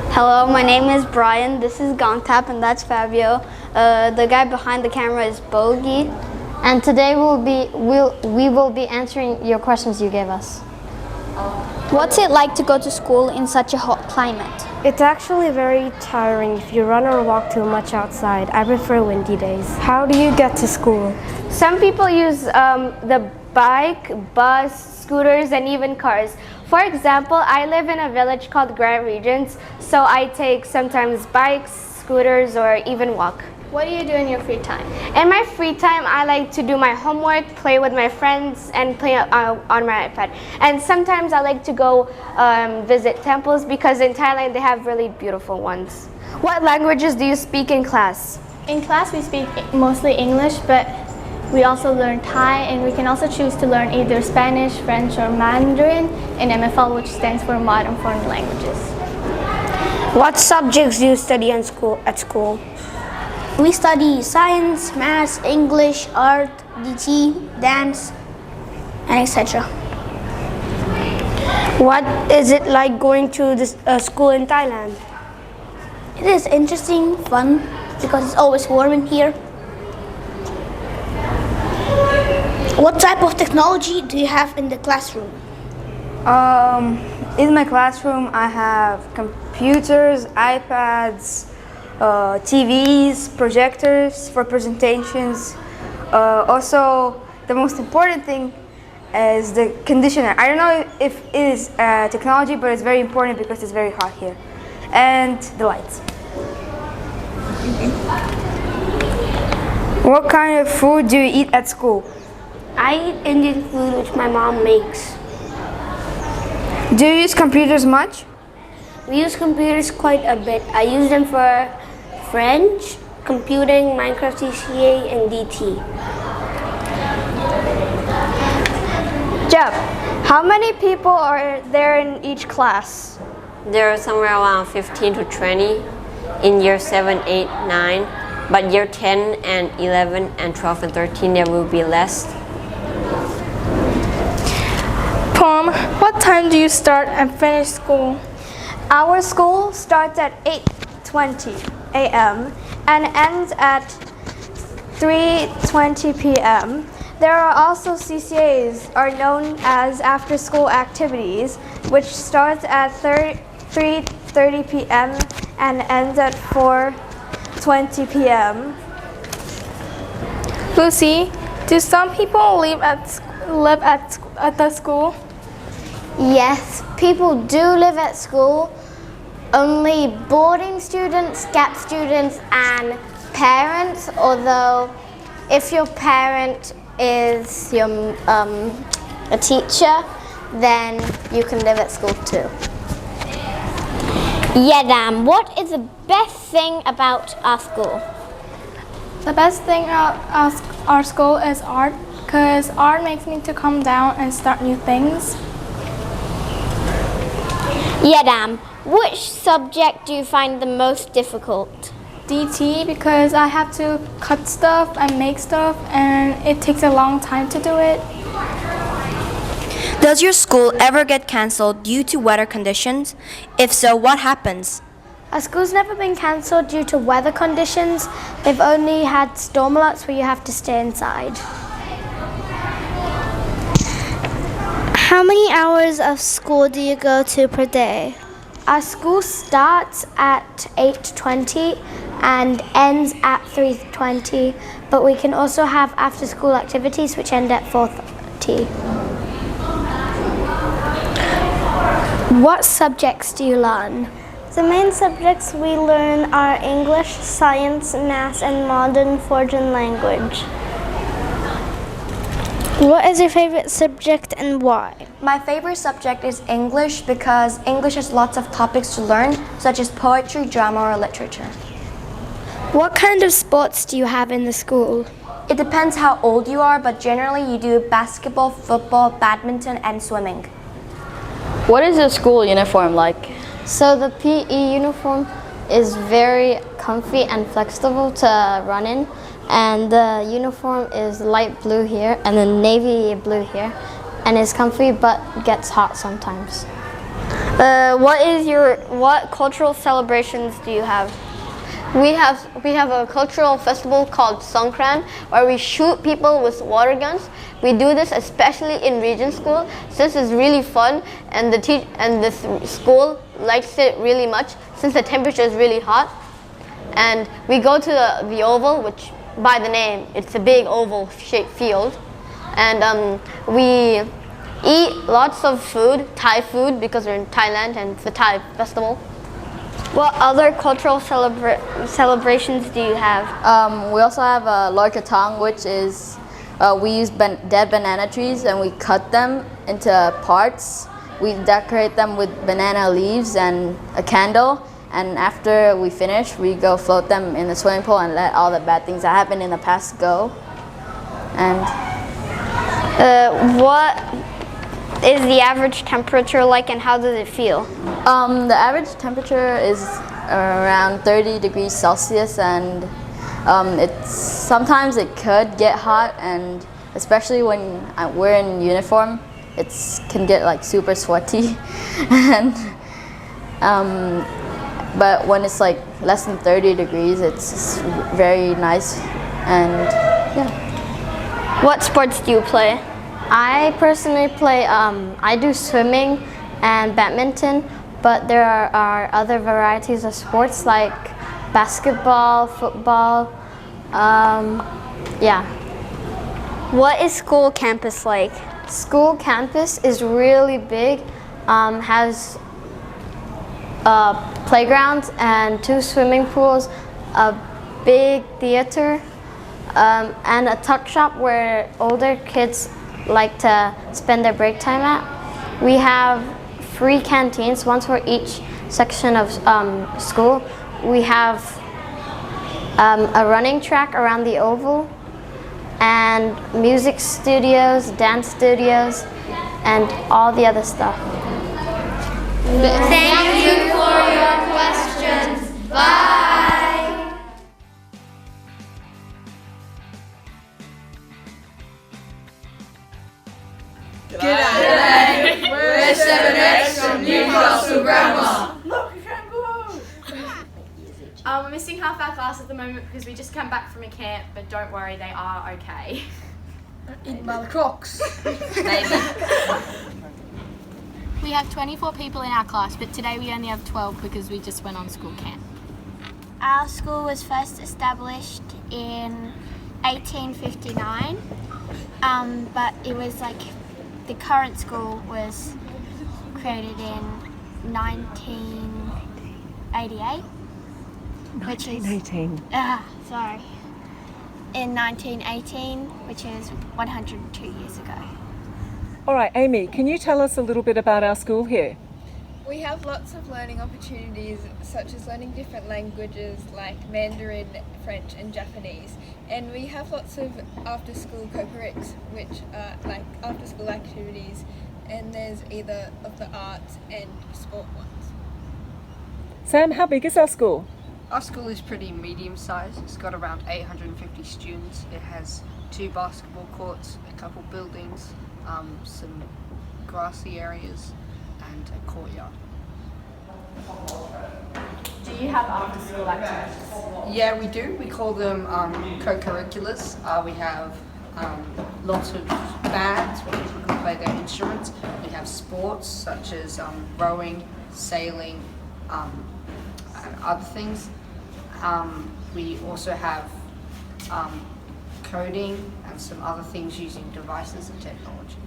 Hello, my name is Brian. This is Gongtap, and that's Fabio. The guy behind the camera is Bogey. And today we will be answering your questions you gave us. What's it like to go to school in such a hot climate? It's actually very tiring if you run or walk too much outside. I prefer windy days. How do you get to school? Some people use the bike, bus, scooters, and even cars. For example, I live in a village called Regents, so I take sometimes bikes, scooters, or even walk. What do you do in your free time? In my free time, I like to do my homework, play with my friends, and play on my iPad. And sometimes I like to go visit temples because in Thailand they have really beautiful ones. What languages do you speak in class? In class we speak mostly English, but we also learn Thai, and we can also choose to learn either Spanish, French, or Mandarin in MFL, which stands for Modern Foreign Languages. What subjects do you study at school? We study science, maths, English, art, DT, dance, and etc. What is it like going to this school in Thailand? It is interesting, fun, because it's always warm in here. What type of technology do you have in the classroom? In my classroom, I have computers, iPads, TVs, projectors for presentations. Also, the most important thing is the conditioner. I don't know if it is technology, but it's very important because it's very hot here. And the lights. What kind of food do you eat at school? I eat Indian food which my mom makes. Do you use computers much? We use computers quite a bit. I use them for French, computing, Minecraft CCA, and DT. Jeff, how many people are there in each class? There are somewhere around 15 to 20 in year 7, 8, 9. But year 10 and 11 and 12 and 13 there will be less. Pom, what time do you start and finish school? Our school starts at 8:20 a.m. and ends at 3:20 p.m. There are also CCAs, are known as after-school activities, which starts at 3:30 p.m. and ends at 4:20 p.m. Lucy, do some people live at the school? Yes, people do live at school. Only boarding students, gap students, and parents. Although, if your parent is a teacher, then you can live at school too. Yadam, what is the best thing about our school? The best thing about our school is art, because art makes me to calm down and start new things. Yadam, which subject do you find the most difficult? DT, because I have to cut stuff and make stuff, and it takes a long time to do it. Does your school ever get cancelled due to weather conditions? If so, what happens? Our school's never been cancelled due to weather conditions. They've only had storm alerts where you have to stay inside. How many hours of school do you go to per day? Our school starts at 8:20 and ends at 3:20, but we can also have after-school activities which end at 4:30. What subjects do you learn? The main subjects we learn are English, science, math, and modern foreign language. What is your favorite subject and why? My favorite subject is English because English has lots of topics to learn, such as poetry, drama, or literature. What kind of sports do you have in the school? It depends how old you are, but generally you do basketball, football, badminton, and swimming. What is your school uniform like? So the PE uniform is very comfy and flexible to run in, and the uniform is light blue here and then navy blue here, and it's comfy but gets hot sometimes. What cultural celebrations do you have? We have a cultural festival called Songkran where we shoot people with water guns. We do this especially in Regents School since it's really fun and the school likes it really much since the temperature is really hot. And we go to the oval, which by the name, it's a big oval shaped field. And we eat lots of food, Thai food, because we're in Thailand and it's a Thai festival. What other cultural celebrations do you have? We also have a Loi Krathong, which is we use dead banana trees and we cut them into parts. We decorate them with banana leaves and a candle. And after we finish, we go float them in the swimming pool and let all the bad things that happened in the past go. And what is the average temperature like and how does it feel? the average temperature is around 30 degrees Celsius, and sometimes it could get hot, and especially when we're in uniform, it can get like super sweaty. And but when it's like less than 30 degrees, it's very nice. And yeah. What sports do you play? I personally play, I do swimming and badminton, but there are other varieties of sports like basketball, football, yeah. What is school campus like? School campus is really big, has playgrounds and 2 swimming pools, a big theater, and a tuck shop where older kids like to spend their break time at. We have free canteens, one for each section of school. We have a running track around the oval, and music studios, dance studios, and all the other stuff. Thank you for your questions. Bye. G'day. We're 7X from Newcastle Grammar. We're missing half our class at the moment because we just come back from a camp, but don't worry, they are okay. In my Crocs. We have 24 people in our class, but today we only have 12 because we just went on school camp. Our school was first established in 1859, but it was like the current school was created in 1988. 1918. Sorry. In 1918, which is 102 years ago. All right, Amy, can you tell us a little bit about our school here? We have lots of learning opportunities, such as learning different languages like Mandarin, French and Japanese. And we have lots of after-school co-currics, which are like after-school activities, and there's either of the arts and sport ones. Sam, how big is our school? Our school is pretty medium-sized. It's got around 850 students. It has 2 basketball courts, a couple buildings, some grassy areas, and a courtyard. Do you have after-school activities? Yeah, we do. We call them co-curriculars. We have lots of bands where people can play their instruments. We have sports such as rowing, sailing, and other things. We also have coding and some other things using devices and technology.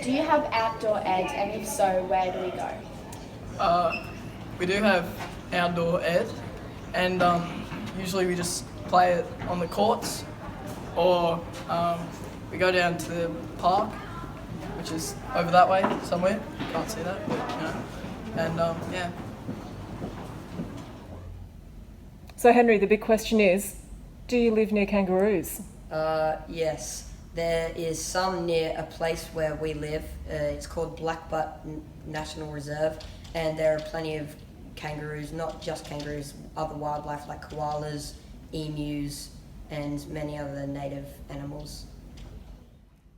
Do you have outdoor ed, and if so, where do we go? We do have outdoor ed, and usually we just play it on the courts, or we go down to the park, which is over that way somewhere. You can't see that, but you know. And yeah. So Henry, the big question is, do you live near kangaroos? Yes. There is some near a place where we live. It's called Blackbutt National Reserve, and there are plenty of kangaroos, not just kangaroos, other wildlife like koalas, emus, and many other native animals.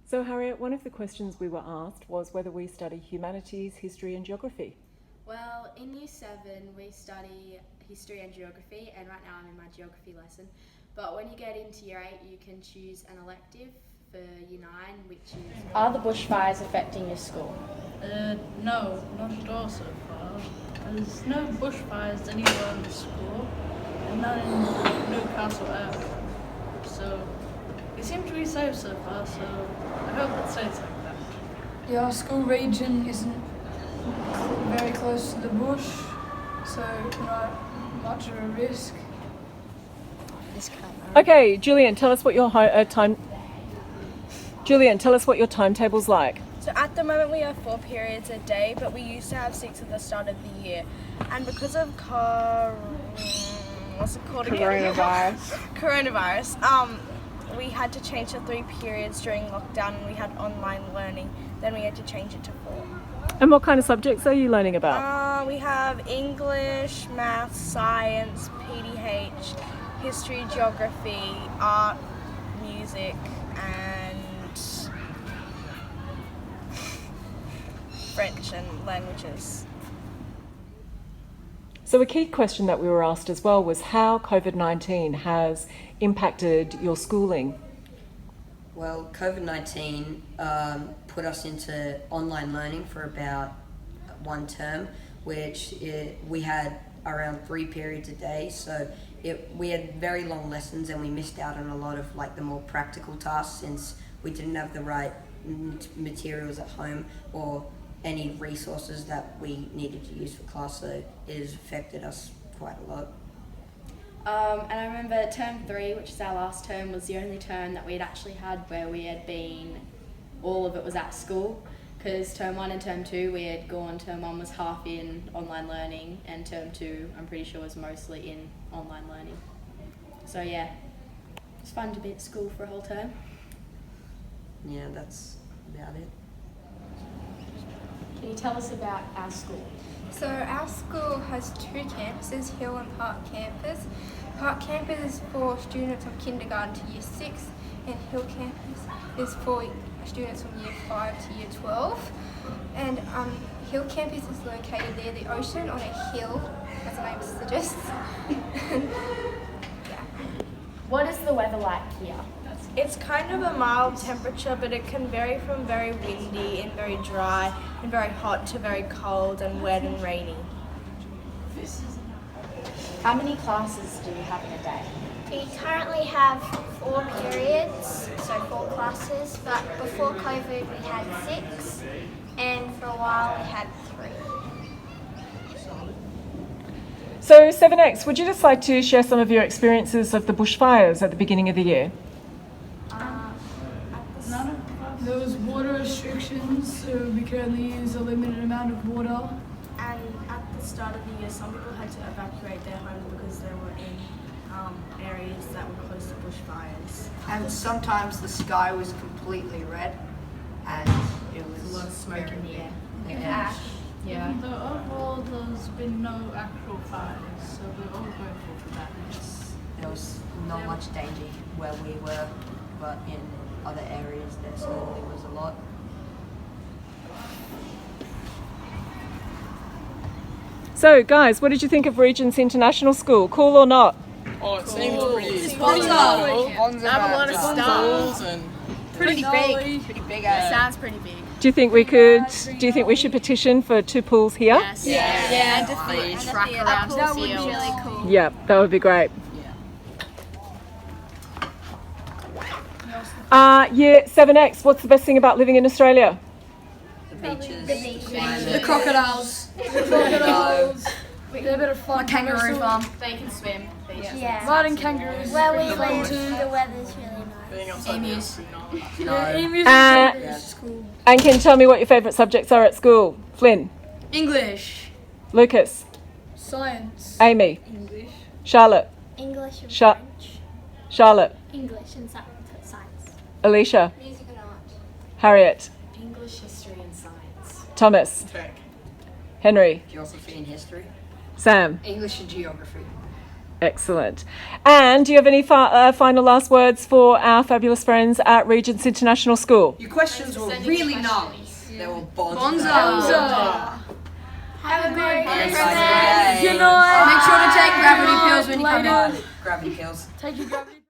So Harriet, one of the questions we were asked was whether we study humanities, history and geography. Well, in Year 7 we study history and geography, and right now I'm in my geography lesson. But when you get into Year 8 you can choose an elective for Year 9, which is... Are the bushfires affecting your school? No, not at all so far. There's no bushfires anywhere in the school, and none in Newcastle area. So we seem to be safe so far, so I hope it stays like that. Yeah, our school region isn't very close to the bush, so not much of a risk. Okay, Julian, tell us what your timetable's like. So at the moment we have 4 periods a day, but we used to have 6 at the start of the year. And because of coronavirus, we had to change to 3 periods during lockdown, and we had online learning. Then we had to change it to 4. And what kind of subjects are you learning about? We have English, maths, science, PDH, history, geography, art, music, and French and languages. So a key question that we were asked as well was how COVID-19 has impacted your schooling. Well, COVID-19 put us into online learning for about 1 term, which we had around 3 periods a day. So we had very long lessons, and we missed out on a lot of the more practical tasks since we didn't have the right materials at home or any resources that we needed to use for class. So it has affected us quite a lot. And I remember term 3, which is our last term, was the only term that we had actually had where we had been, all of it was at school, because term 1 and term 2 we had gone, term 1 was half in online learning, and term 2 I'm pretty sure was mostly in online learning. So yeah, it's fun to be at school for a whole term. Yeah, that's about it. Can you tell us about our school? So our school has 2 campuses, Hill and Park campus. Park campus is for students of kindergarten to year 6, and Hill campus is for students from year 5 to year 12. And Hill campus is located near the ocean on a hill, as the name suggests. What is the weather like here? It's kind of a mild temperature, but it can vary from very windy and very dry and very hot to very cold and wet and rainy. How many classes do you have in a day? We currently have 4 periods, so 4 classes, but before COVID we had 6, and for a while we had 3. So 7X, would you just like to share some of your experiences of the bushfires at the beginning of the year? There was water restrictions, so we could only use a limited amount of water. And at the start of the year, some people had to evacuate their homes because they were in areas that were close to bushfires. And sometimes the sky was completely red, and it was a lot of smoke in the air. And ash. Yeah. Though overall there's been no actual fires, so we're all grateful for that. There was not much danger where we were, but in other areas there certainly was a lot. So guys, what did you think of Regents International School? Cool or not? Oh, it seems pretty Have a lot of stuff. And Pretty big. Pretty big. It sounds pretty big. Do you think we should petition for 2 pools here? Yes. Yeah. And the track around the field. Really cool. Yeah, that would be great. Year 7X, what's the best thing about living in Australia? The beaches. The crocodiles. They're a bit of fun. A kangaroo farm. They can swim. Yeah. Riding kangaroos. Where we live, the weather's really nice. Emus. Emus is cool. And can you tell me what your favourite subjects are at school? Flynn? English. Lucas? Science. Amy? English. Charlotte? English and French. Charlotte? English and science. Alicia? Music and art. Harriet? English, history and science. Thomas? tech. Henry? Geography and history. Sam? English and geography. Excellent. And do you have any final last words for our fabulous friends at Regents International School? Your questions were really nice. They were bonza. Bonza. Have a great Good night. Make sure to take gravity pills when you come out. Gravity pills. Take your gravity